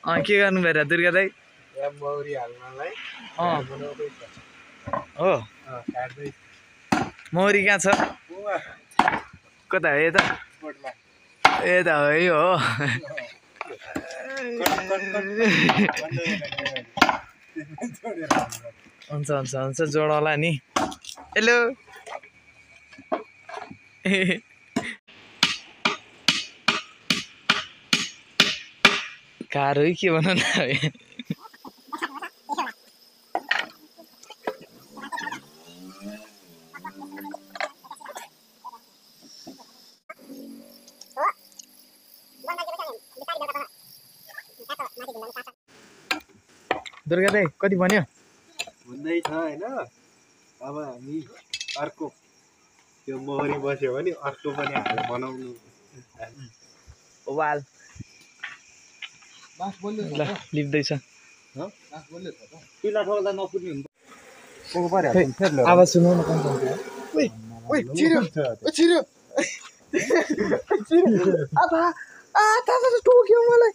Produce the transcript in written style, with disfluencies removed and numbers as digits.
के गर्नु भयो दुर्गा दाइ मौरी हाल्नलाई हो मौरी कहाँ छ कता हो यता यता हो है हो हुन्छ हुन्छ हुन्छ जोडाउला नि हेलो गाह्रो है के भनौँ न दुर्गा दाइ कति भन्यो हुँदैछ होइन अब हामी अर्को त्यो मौरी बस्यो भने अर्को पनि हालेर बनाउनु वाल ल लिप्दैछ आवाज सुनौ न टोक्यो मलाई